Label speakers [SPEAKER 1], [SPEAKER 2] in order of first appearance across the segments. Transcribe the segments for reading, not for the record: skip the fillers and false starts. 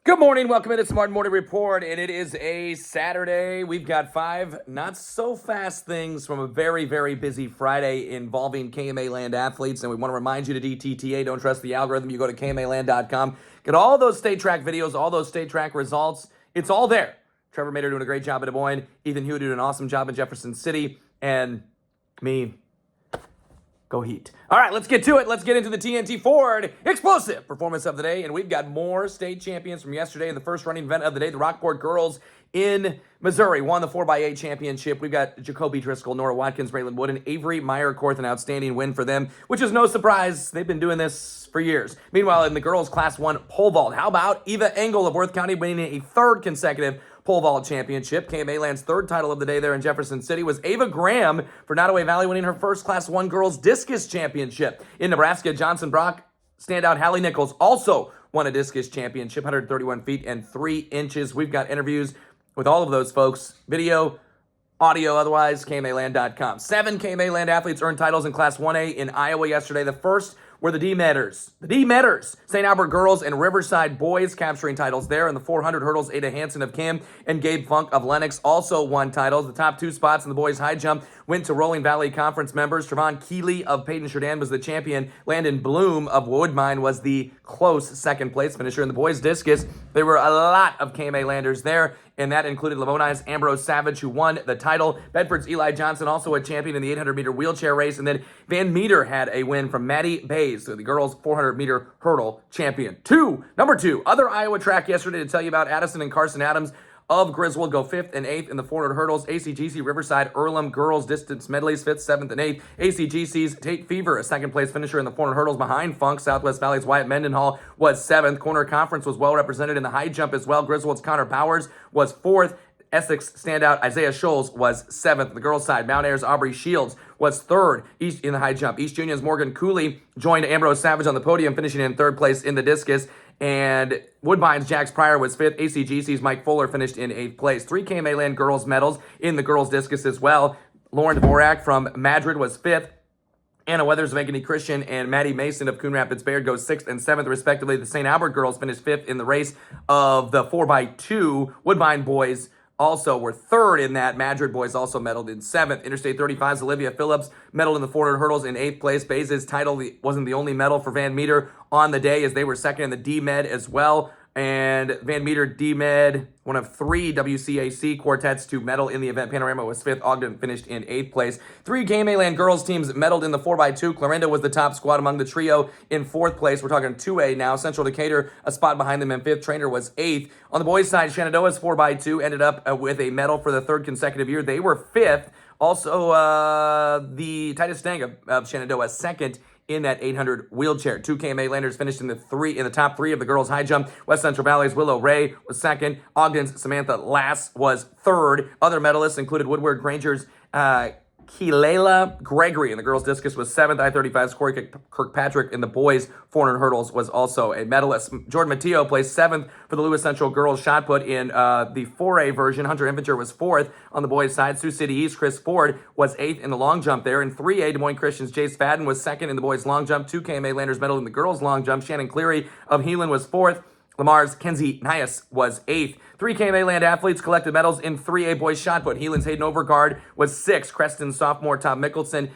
[SPEAKER 1] Good morning. Welcome into Smart Morning Report, and it is a Saturday. We've got 5 not-so-fast things from a very, very busy Friday involving KMA Land athletes, and we want to remind you to DTTA, don't trust the algorithm. You go to KMAland.com, get all those state track videos, all those state track results. It's all there. Trevor Mader doing a great job in Des Moines, Ethan Hewitt doing an awesome job in Jefferson City, and me. Go Heat. All right, let's get to it. Let's get into the TNT Ford explosive performance of the day. And we've got more state champions from yesterday in the first running event of the day. The Rockport girls in Missouri won the 4x8 championship. We've got Jacoby Driscoll, Nora Watkins, Braylon Wood, and Avery Meyer-Korth, an outstanding win for them, which is no surprise. They've been doing this for years. Meanwhile, in the girls' Class 1 pole vault, how about Eva Engel of Worth County winning a third consecutive pole vault championship? KMA Land's third title of the day there in Jefferson City was Ava Graham for Nottoway Valley winning her first Class 1 girls discus championship. In Nebraska, Johnson Brock standout Hallie Nichols also won a discus championship, 131 feet and 3 inches. We've got interviews with all of those folks, video, audio, otherwise, KMAland.com. 7 KMA Land athletes earned titles in Class 1A in Iowa yesterday. The first were the D-Metters. The D-Metters, St. Albert girls and Riverside boys capturing titles there. In the 400 hurdles, Ada Hansen of Kim and Gabe Funk of Lennox also won titles. The top 2 spots in the boys high jump went to Rolling Valley Conference members. Trevon Keeley of Peyton Sheridan was the champion. Landon Bloom of Woodmine was the close second place finisher. In the boys discus, there were a lot of KMA Landers there, and that included Lamoni's Ambrose Savage, who won the title. Bedford's Eli Johnson, also a champion in the 800-meter wheelchair race. And then Van Meter had a win from Maddie Bays, the girls' 400-meter hurdle champion. Number 2, other Iowa track yesterday to tell you about. Addison and Carson Adams of Griswold go 5th and 8th in the 400 hurdles. ACGC Riverside Earlham girls distance medleys 5th, 7th, and 8th. ACGC's Tate Fever, a second-place finisher in the 400 hurdles behind Funk. Southwest Valley's Wyatt Mendenhall was 7th. Corner Conference was well represented in the high jump as well. Griswold's Connor Powers was 4th. Essex standout Isaiah Scholes was 7th. The girls' side, Mount Air's Aubrey Shields was 3rd in the high jump. East Union's Morgan Cooley joined Ambrose Savage on the podium, finishing in 3rd place in the discus. And Woodbine's Jax Pryor was 5th. ACGC's Mike Fuller finished in 8th place. 3 KMA Land girls medals in the girls discus as well. Lauren Dvorak from Madrid was 5th. Anna Weathers of Ankeny Christian and Maddie Mason of Coon Rapids Bayard goes 6th and 7th, respectively. The St. Albert girls finished 5th in the race of the 4x2. Woodbine boys also were 3rd in that. Madrid boys also medaled in 7th. Interstate 35's Olivia Phillips medaled in the 400 hurdles in 8th place. Bays' title wasn't the only medal for Van Meter on the day, as they were 2nd in the D-Med as well. And Van Meter D-Med, one of 3 WCAC quartets to medal in the event. Panorama was 5th. Ogden finished in 8th place. 3 KMA Land girls teams medaled in the 4x2. Clarinda was the top squad among the trio in 4th place. We're talking 2A now. Central Decatur, a spot behind them in 5th. Trainer was 8th. On the boys' side, Shenandoah's 4x2 ended up with a medal for the 3rd consecutive year. They were 5th. Also, the Titus Stang of Shenandoah, 2nd in that 800 wheelchair. 2 KMA Landers finished in the top 3 of the girls' high jump. West Central Valley's Willow Ray was 2nd. Ogden's Samantha Lass was 3rd. Other medalists included Woodward Granger's Keelela Gregory in the girls' discus was 7th. I-35's Corey Kirkpatrick in the boys' 400 hurdles was also a medalist. Jordan Matteo placed 7th for the Lewis Central girls' shot put in the 4A version. Hunter Inventure was 4th on the boys' side. Sioux City East, Chris Ford was 8th in the long jump there. In 3A, Des Moines Christian's Jace Fadden was 2nd in the boys' long jump. 2 KMA Landers medaled in the girls' long jump. Shannon Cleary of Heelan was 4th. Lamar's Kenzie Nias was 8th. 3 KMA Land athletes collected medals in 3A boys shot put. Heelan's Hayden Overgaard was 6th. Creston's sophomore Tom Mickelson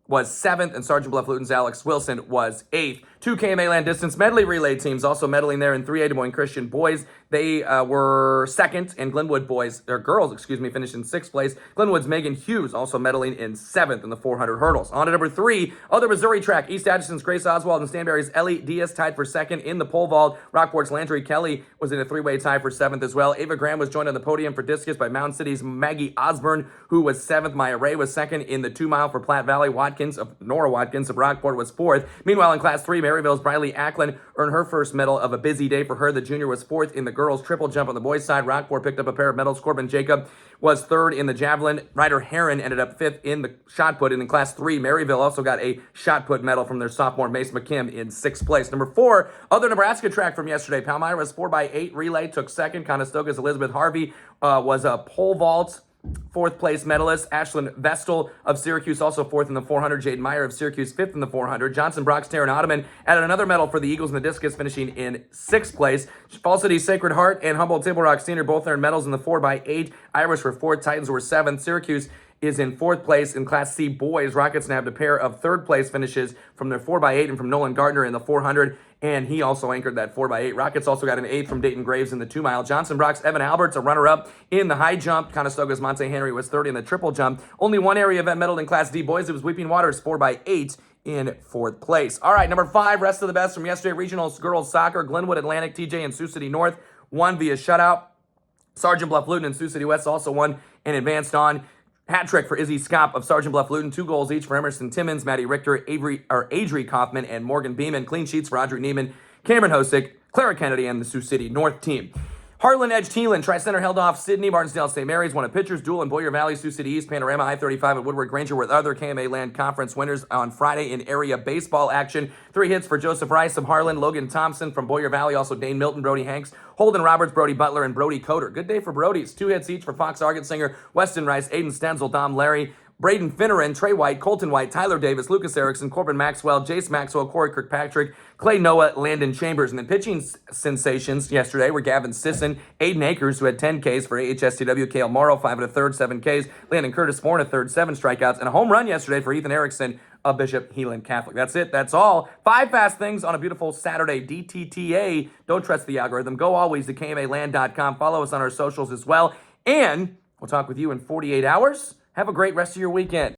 [SPEAKER 1] was 7th, and Sergeant Bluff Luton's Alex Wilson was 8th. 2 KMA Land distance medley relay teams also medaling there in 3A Des Moines Christian boys. They were 2nd, and Glenwood girls finished in 6th place. Glenwood's Megan Hughes also medaling in 7th in the 400 hurdles. On to number 3, other Missouri track. East Atchison's Grace Oswald and Stanberry's Ellie Diaz tied for 2nd in the pole vault. Rockport's Landry Kelly was in a 3-way tie for 7th as well. Ava Graham was joined on the podium for discus by Mound City's Maggie Osborne, who was 7th. Maya Ray was 2nd in the 2-mile for Platte Valley. Nora Watkins of Rockport was 4th. Meanwhile, in Class 3, Maryville's Briley Acklin earned her first medal of a busy day for her. The junior was 4th in the girls' triple jump. On the boys' side, Rockport picked up a pair of medals. Corbin Jacob was 3rd in the javelin. Ryder Heron ended up 5th in the shot put. And in Class 3, Maryville also got a shot put medal from their sophomore Mace McKim in 6th place. Number 4, other Nebraska track from yesterday. Palmyra's 4x8 relay took 2nd. Conestoga's Elizabeth Harvey was a pole vault Fourth place medalist Ashlyn Vestal of Syracuse, also fourth in the 400. Jaden Meyer of Syracuse, fifth in the 400. Johnson Brock's Taryn Ottoman added another medal for the Eagles in the discus, finishing in sixth place. Fall City Sacred Heart and Humboldt Table Rock Senior both earned medals in the 4x8. Irish were fourth, Titans were seventh. Syracuse is in fourth place in Class C boys. Rockets nabbed a pair of third place finishes from their 4x8 and from Nolan Gardner in the 400. And he also anchored that 4x8. Rockets also got an eighth from Dayton Graves in the 2 mile. Johnson Brock's Evan Alberts, a runner-up in the high jump. Conestoga's Monte Henry was third in the triple jump. Only one area event medaled in Class D boys. It was Weeping Waters 4x8 in fourth place. All right, number 5, rest of the best from yesterday. Regional girls soccer, Glenwood Atlantic, TJ, and Sioux City North won via shutout. Sergeant Bluff Luton and Sioux City West also won and advanced on. Hat trick for Izzy Scott of Sergeant Bluff Luton. 2 goals each for Emerson Timmons, Maddie Richter, Adri Kaufman, and Morgan Beeman. Clean sheets for Audrey Neiman, Cameron Hosick, Clara Kennedy, and the Sioux City North team. Heartland edged Heelan. Tri-Center held off Sydney. Martinsdale St. Mary's won a pitcher's duel in Boyer Valley. Sioux City East, Panorama, I-35 at Woodward Granger with other KMA Land Conference winners on Friday in area baseball action. 3 hits for Joseph Rice of Harlan, Logan Thompson from Boyer Valley, also Dane Milton, Brody Hanks, Holden Roberts, Brody Butler, and Brody Coder. Good day for Brody's. 2 hits each for Fox Argensinger, Weston Rice, Aiden Stenzel, Dom Larry, Braden Finneran, Trey White, Colton White, Tyler Davis, Lucas Erickson, Corbin Maxwell, Jace Maxwell, Corey Kirkpatrick, Clay Noah, Landon Chambers. And then pitching sensations yesterday were Gavin Sisson, Aiden Akers, who had 10 Ks for AHSTW, Kale Morrow, 5 1/3, 7 Ks, Landon Curtis, 4 1/3, 7 strikeouts, and a home run yesterday for Ethan Erickson of Bishop Heelan Catholic. That's it. That's all. 5 fast things on a beautiful Saturday. DTTA. Don't trust the algorithm. Go always to KMAland.com. Follow us on our socials as well. And we'll talk with you in 48 hours. Have a great rest of your weekend.